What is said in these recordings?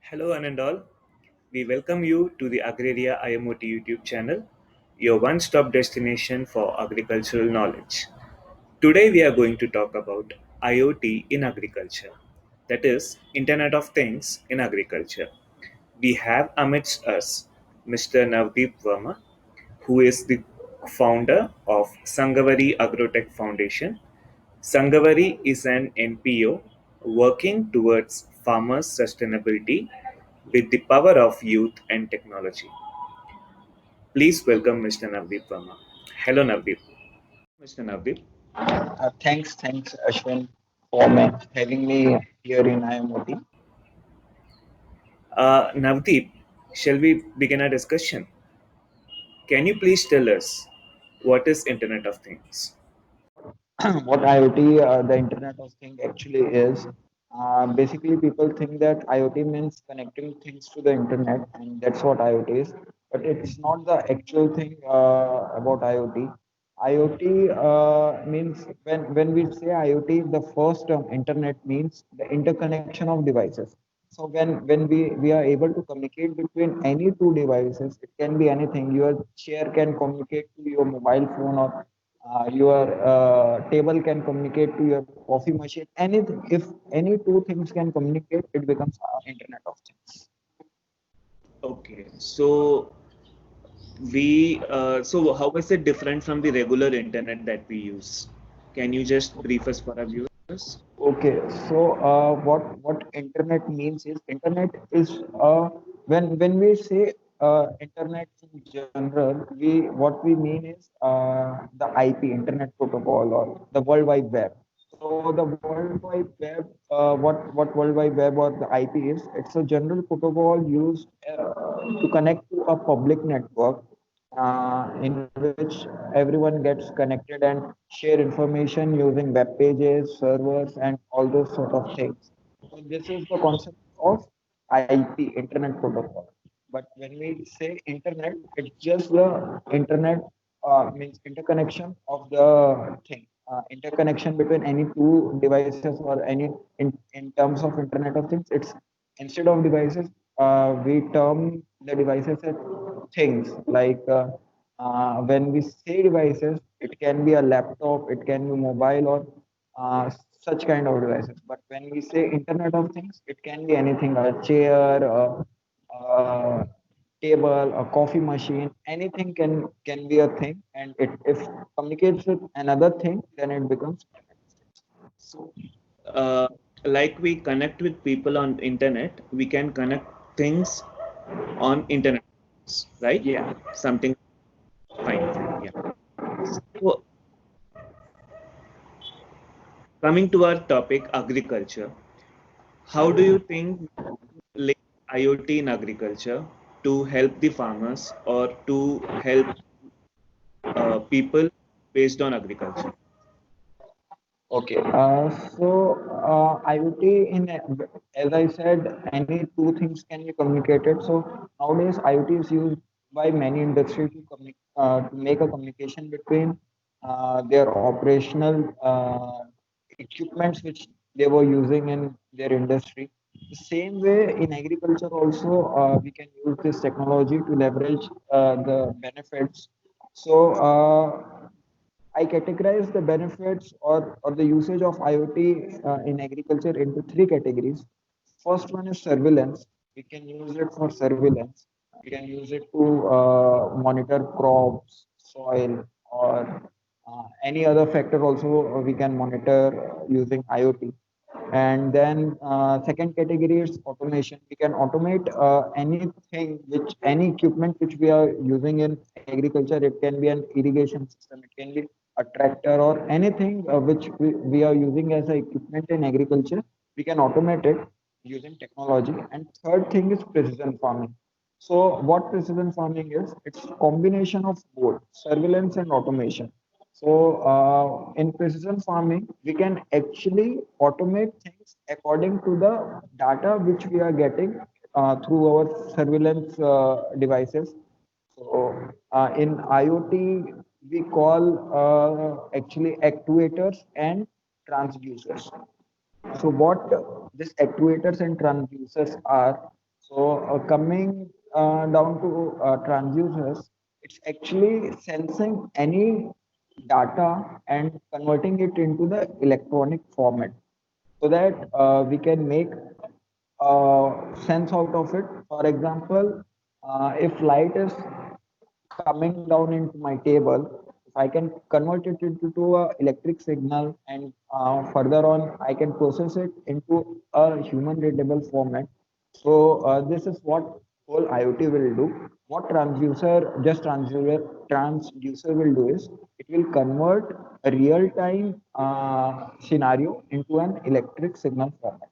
Hello, one and all. We welcome you to the Agraria IMOT YouTube channel, your one stop destination for agricultural knowledge. Today, we are going to talk about IoT in agriculture, that is, Internet of Things in agriculture. We have amidst us Mr. Navdeep Verma, who is the founder of Sangavari Agrotech Foundation. Sangavari is an NPO working towards farmers' sustainability with the power of youth and technology. Please welcome Mr. Navdeep Verma. Hello, Navdeep. Mr. Navdeep. Thanks, Ashwin, for having me here in IMOT. Navdeep, shall we begin our discussion? Can you please tell us what is Internet of Things? What IoT, the Internet of Things, actually is. Basically, people think that IoT means connecting things to the internet, and that's what IoT is. But it's not the actual thing about IoT. IoT means when we say IoT, the first term internet means the interconnection of devices. So when we are able to communicate between any two devices, it can be anything. Your chair can communicate to your mobile phone, or your table can communicate to your coffee machine. Anything, if any two things can communicate, it becomes Internet of Things. Okay, so how is it different from the regular internet that we use? Can you just brief us for our viewers? Okay, so what internet means is internet is when we say internet in general, we what we mean is the IP, Internet Protocol, or the World Wide Web. So the World Wide Web, what World Wide Web or the IP is, it's a general protocol used to connect to a public network in which everyone gets connected and share information using web pages, servers, and all those sort of things. So this is the concept of IP, Internet Protocol. But when we say internet, it's just the internet means interconnection of the thing, interconnection between any two devices, or any in terms of Internet of Things. It's instead of devices, we term the devices as things like. When we say devices, it can be a laptop, it can be mobile, or such kind of devices. But when we say Internet of Things, it can be anything: a chair, a table, a coffee machine. Anything can be a thing, and it if communicates with another thing, then it becomes Internet of Things. So, uh, like we connect with people on internet, we can connect things on internet, right? Yeah. Something fine, fine, yeah. So, coming to our topic, agriculture. How do you think link IoT in agriculture to help the farmers or to help people based on agriculture? Okay. IoT as I said, any two things can be communicated. So nowadays, IoT is used by many industries to make a communication between their operational equipments which they were using in their industry. The same way in agriculture also, we can use this technology to leverage the benefits. So. I categorize the benefits or the usage of IoT in agriculture into three categories. First one is surveillance. We can use it for surveillance. We can use it to monitor crops, soil, or any other factor also we can monitor using IoT. And then second category is automation. We can automate anything, which any equipment which we are using in agriculture. It can be an irrigation system, it can be a tractor, or anything which we are using as a equipment in agriculture. We can automate it using technology. And third thing is precision farming. So what precision farming is, it's a combination of both surveillance and automation. So, in precision farming, we can actually automate things according to the data which we are getting through our surveillance devices. So, in IoT, we call actually actuators and transducers. So what these actuators and transducers are, so coming down to transducers, it's actually sensing any data and converting it into the electronic format so that we can make sense out of it. For example, if light is coming down into my table, if I can convert it into a electric signal and further on I can process it into a human readable format. So this is what whole IoT will do. What transducer will do is it will convert a real time scenario into an electric signal format.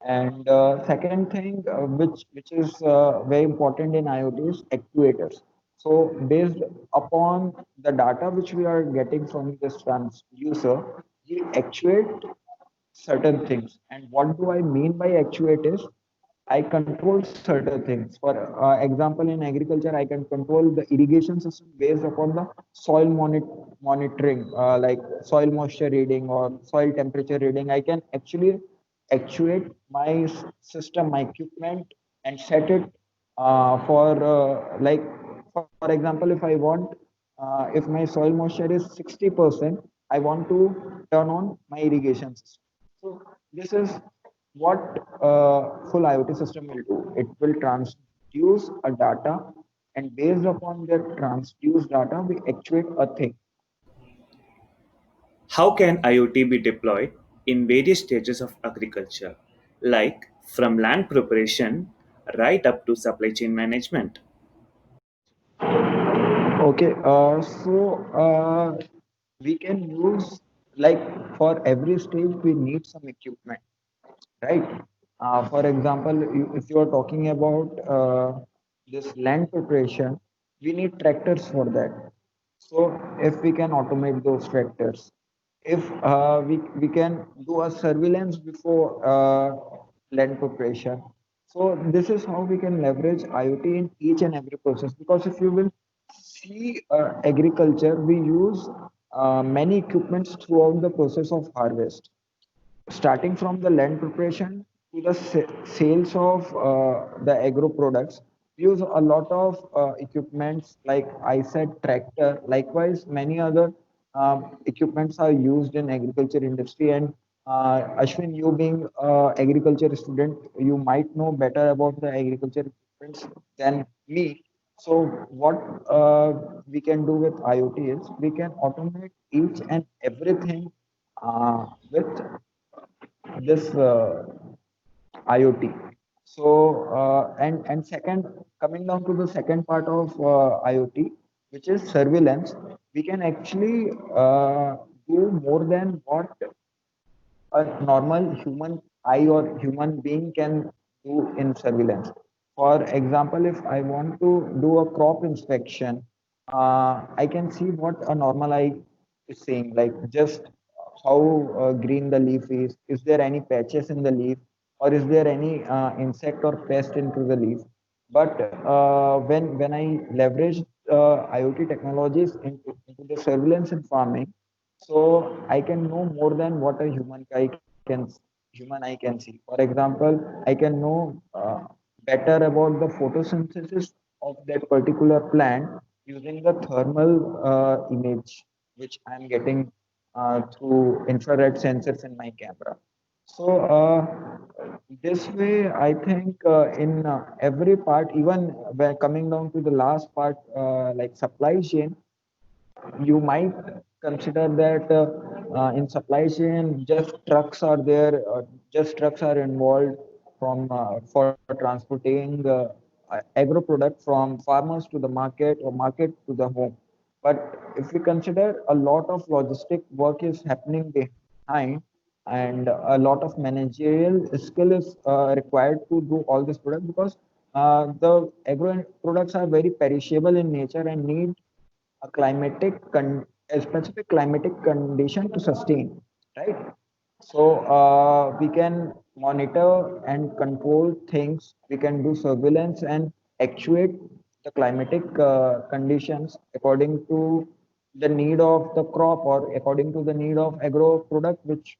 And second thing, which is very important in IoT is actuators. So based upon the data which we are getting from this transducer, we actuate certain things. And what do I mean by actuate is I control certain things. For example, in agriculture, I can control the irrigation system based upon the monitoring, like soil moisture reading or soil temperature reading. I can actually actuate my system, my equipment, and set it for like, for example, if I want, if my soil moisture is 60%, I want to turn on my irrigation system. So this is what full IoT system will do. It will transduce a data, and based upon that transduced data, we actuate a thing. How can IoT be deployed in various stages of agriculture, like from land preparation right up to supply chain management? Okay, we can use, like, for every stage we need some equipment, right? For example, if you are talking about this land preparation, we need tractors for that. So if we can automate those tractors, if we can do a surveillance before land preparation. So this is how we can leverage IoT in each and every process. Because if you will see agriculture, we use many equipments throughout the process of harvest, starting from the land preparation to the sales of the agro products. We use a lot of equipments, like I said, tractor. Likewise, many other equipments are used in agriculture industry. And Ashwin, you being agriculture student, you might know better about the agriculture equipments than me. So what we can do with IoT is we can automate each and everything with this IoT. So and second, coming down to the second part of IoT, which is surveillance, we can actually do more than what a normal human eye or human being can do in surveillance. For example, if I want to do a crop inspection, I can see what a normal eye is saying, like just how green the leaf is there any patches in the leaf, or is there any insect or pest into the leaf. But when I leverage IoT technologies into the surveillance in farming, so I can know more than what a human eye can see. For example, I can know better about the photosynthesis of that particular plant using the thermal image which I am getting through infrared sensors in my camera. So this way, I think in every part, even when coming down to the last part, like supply chain, you might consider that in supply chain just trucks are involved from for transporting agro product from farmers to the market or market to the home. But if we consider, a lot of logistic work is happening behind, and a lot of managerial skill is required to do all this product, because the agro products are very perishable in nature and need a specific climatic condition to sustain, right? So we can monitor and control things, we can do surveillance and actuate the climatic conditions according to the need of the crop or according to the need of agro product which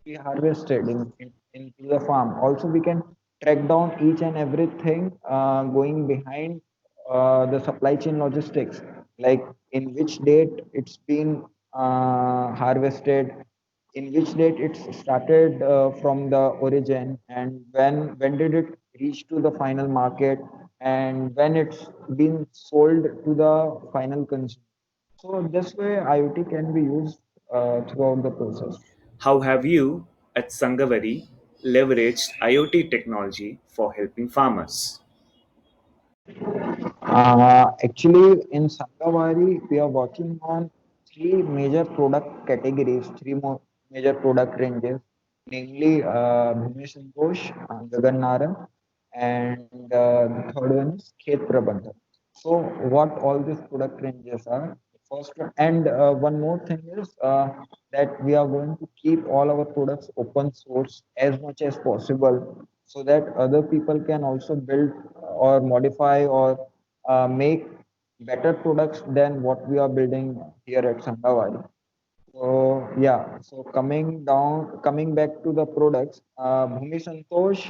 be harvested into the farm. Also, we can track down each and everything going behind the supply chain logistics, like in which date it's been harvested, in which date it's started from the origin, and when did it reach to the final market, and when it's been sold to the final consumer. So this way, IoT can be used throughout the process. How have you at Sangavari leveraged IoT technology for helping farmers? Actually, in Sangavari, we are working on three major product categories, major product ranges, namely Bhumi Santosh, Gagan Naran, and the third one is Khet Prabandhan. So, what all these product ranges are? First, and one more thing is that we are going to keep all our products open source as much as possible, so that other people can also build or modify or make better products than what we are building here at Sangawadi. So yeah, so coming back to the products, Bhumi Santosh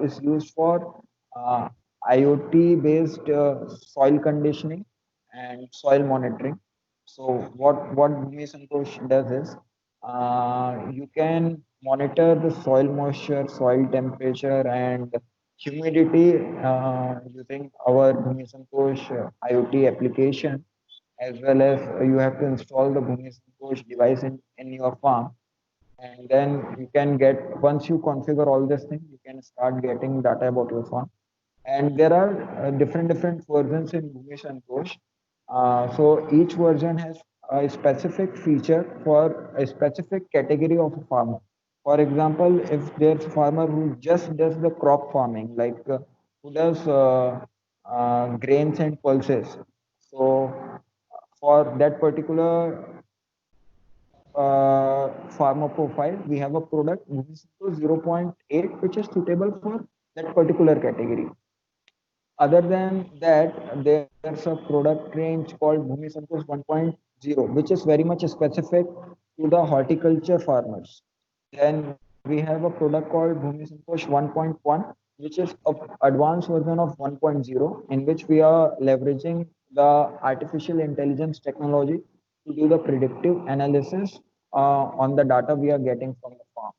is used for uh, IoT based soil conditioning and soil monitoring. So what Bhumi Santosh does is you can monitor the soil moisture, soil temperature, and humidity using our Bhumi Santosh IoT application, as well as you have to install the Bhumi Santosh device in your farm. And then you can get, once you configure all this thing, you can start getting data about your farm. And there are different versions in Bhumi Santosh. So each version has a specific feature for a specific category of a farmer. For example, if there's a farmer who just does the crop farming, like who does grains and pulses, so for that particular farmer profile, we have a product Bhuvisuto 0.8, which is suitable for that particular category. Other than that, there's a product range called Bhumi Santosh 1.0, which is very much specific to the horticulture farmers. Then we have a product called Bhumi Santosh 1.1, which is an advanced version of 1.0, in which we are leveraging the artificial intelligence technology to do the predictive analysis on the data we are getting from the farm.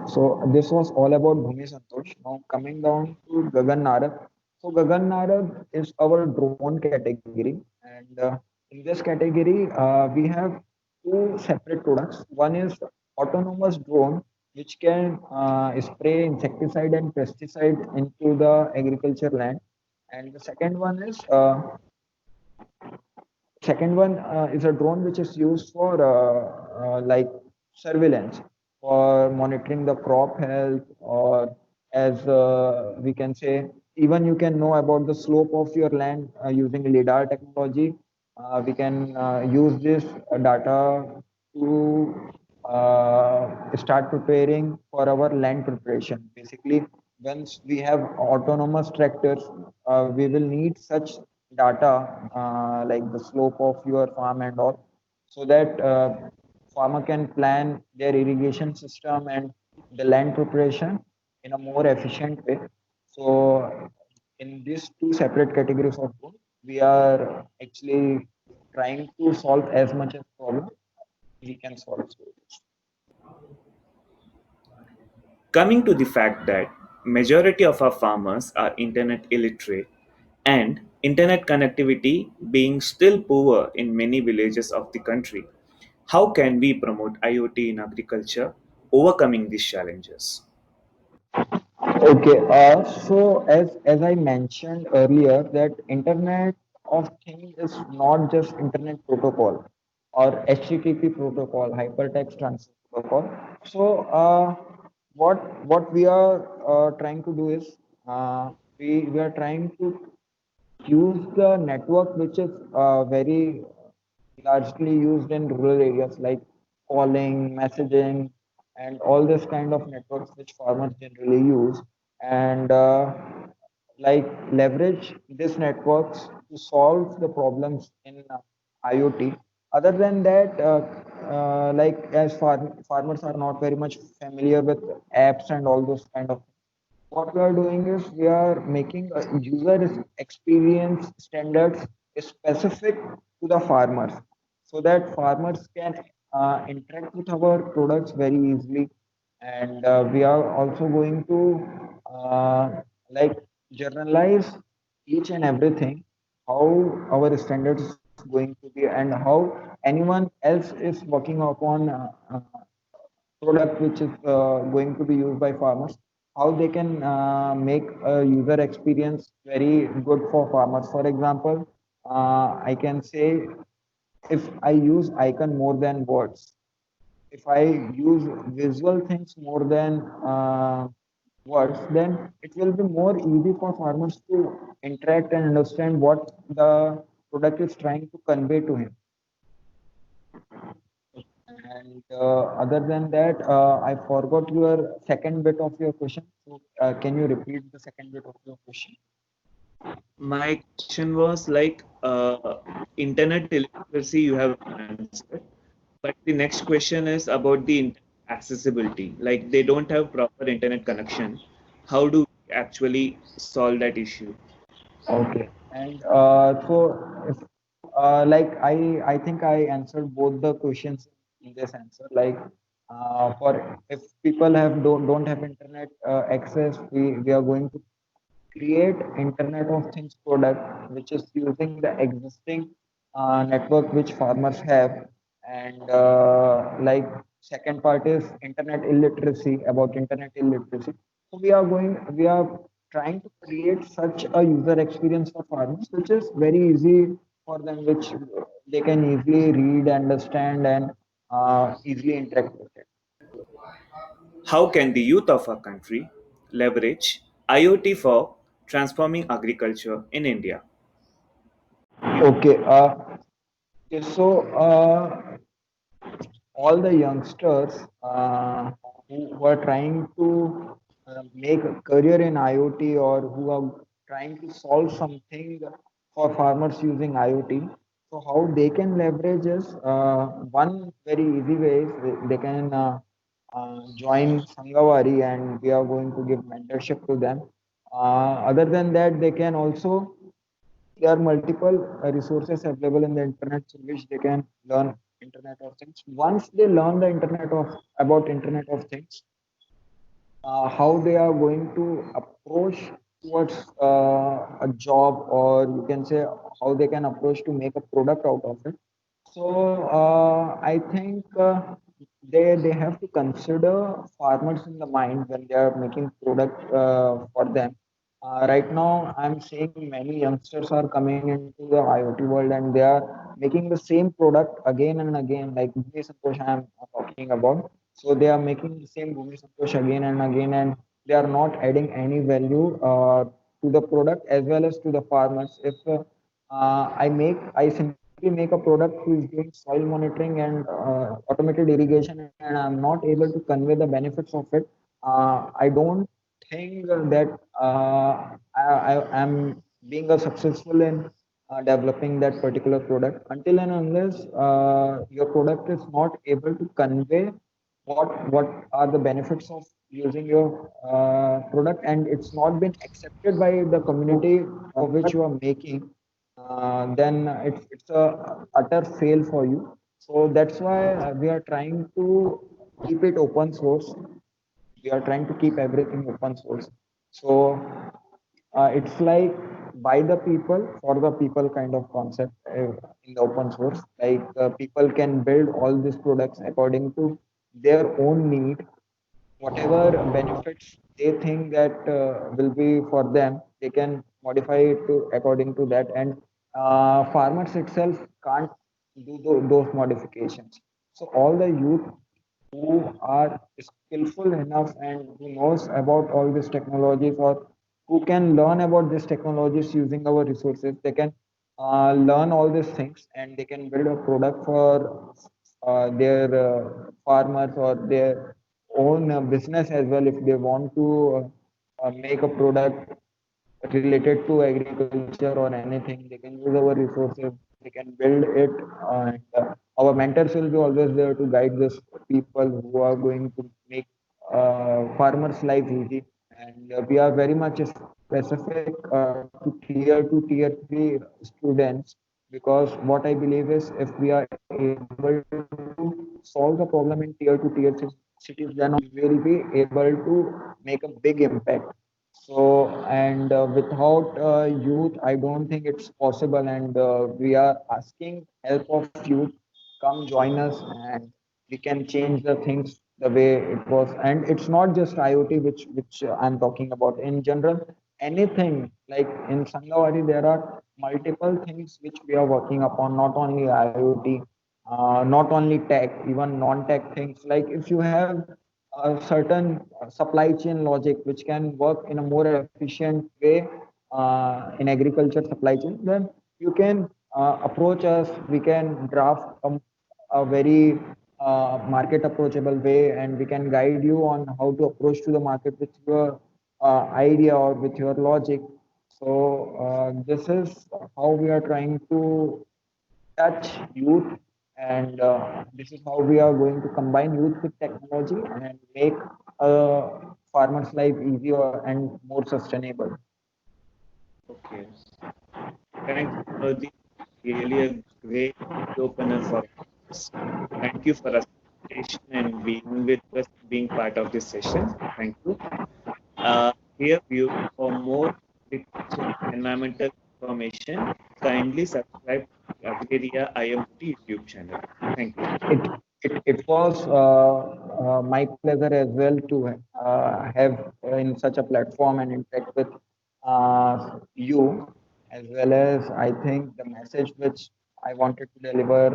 So this was all about Bhumi Santosh. Now coming down to Gagan Narad. So Gagan Narad is our drone category, and in this category we have two separate products. One is autonomous drone, which can spray insecticide and pesticide into the agriculture land, and the second one is a drone which is used for like surveillance, for monitoring the crop health, or as we can say, even you can know about the slope of your land using lidar technology. We can use this data to start preparing for our land preparation. Basically, once we have autonomous tractors, we will need such data like the slope of your farm and all, so that farmer can plan their irrigation system and the land preparation in a more efficient way. So in these two separate categories of food, we are actually trying to solve as much as problem we can solve. Coming to the fact that majority of our farmers are internet illiterate and internet connectivity being still poor in many villages of the country, how can we promote IoT in agriculture, overcoming these challenges? Okay, so as I mentioned earlier, that Internet of Things is not just Internet protocol or HTTP protocol, hypertext transfer protocol. So what we are trying to do is we are trying to use the network which is very largely used in rural areas, like calling, messaging, and all this kind of networks which farmers generally use, and like leverage these networks to solve the problems in IoT. Other than that, like as farmers are not very much familiar with apps and all those kind of, what we are doing is we are making a user experience standards specific to the farmers, so that farmers can interact with our products very easily. And we are also going to like generalize each and everything, how our standards is going to be and how anyone else is working upon product which is going to be used by farmers, how they can make a user experience very good for farmers. For example, I can say, if I use icon more than words, if I use visual things more than words, then it will be more easy for farmers to interact and understand what the product is trying to convey to him. And other than that, I forgot your second bit of your question. So, can you repeat the second bit of your question? My question was like internet literacy you have answered, but the next question is about the accessibility. Like they don't have proper internet connection. How do we actually solve that issue? Okay. And so, if like I think I answered both the questions in this answer. Like for if people don't have internet access, we are going to create Internet of Things product, which is using the existing network which farmers have. And like second part is internet illiteracy, about internet illiteracy. So we are trying to create such a user experience for farmers, which is very easy for them, which they can easily read, understand, and easily interact with it. How can the youth of our country leverage IoT for transforming agriculture in India? Okay. So all the youngsters who are trying to make a career in IoT, or who are trying to solve something for farmers using IoT. So how they can leverage is, one very easy way is they can join Sangavari, and we are going to give mentorship to them. Other than that, they can also, there are multiple resources available in the internet through which they can learn Internet of Things. Once they learn the Internet of about Internet of Things, how they are going to approach towards a job, or you can say how they can approach to make a product out of it. So I think they have to consider farmers in the mind when they are making product for them. Right now, I'm seeing many youngsters are coming into the IoT world, and they are making the same product again and again, like Bhumi Santosh I'm talking about. So they are making the same Bhumi Santosh again and again, and they are not adding any value to the product as well as to the farmers. If I simply make a product who is doing soil monitoring and automated irrigation, and I'm not able to convey the benefits of it. I don't think that am being a successful in developing that particular product, until and unless your product is not able to convey what are the benefits of using your product, and it's not been accepted by the community for which you are making, then it's a utter fail for you. So that's why we are trying to keep it open source. We are trying to keep everything open source. So it's like by the people for the people kind of concept in the open source. Like people can build all these products according to their own need, whatever benefits they think that will be for them, they can modify it to according to that. And farmers itself can't do those modifications. So all the youth who are skillful enough and who knows about all these technologies, or who can learn about these technologies using our resources, they can learn all these things, and they can build a product for their farmers or their own business as well. If they want to make a product related to agriculture or anything, they can use our resources, they can build it, our mentors will be always there to guide these people who are going to make farmers' life easy. And we are very much specific to tier 3 students, because what I believe is if we are able to solve the problem in tier 2 cities, then we will be able to make a big impact. So, and without youth, I don't think it's possible. And we are asking help of youth, come join us, and we can change the things the way it was. And it's not just IoT, which I'm talking about. In general, anything like in Sangawadi, there are multiple things which we are working upon. Not only IoT, not only tech, even non-tech things. Like if you have a certain supply chain logic which can work in a more efficient way in agriculture supply chain, then you can approach us. We can draft a very market approachable way, and we can guide you on how to approach to the market with your idea or with your logic. So this is how we are trying to touch youth, and this is how we are going to combine youth with technology and make a farmer's life easier and more sustainable. Okay. Thanks, Manoj. Really a great opener for us. Thank you for our presentation and being with us, being part of this session. Thank you. Dear viewer, for more agriculture environmental information, kindly subscribe to the Agraria IMT YouTube channel. Thank you. It was my pleasure as well to have in such a platform and interact with you, as well as I think the message which I wanted to deliver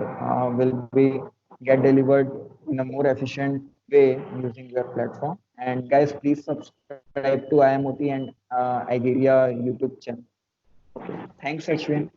will be get delivered in a more efficient way using your platform. And guys, please subscribe to IMOT and Igeria YouTube channel. Okay, thanks, Ashwin.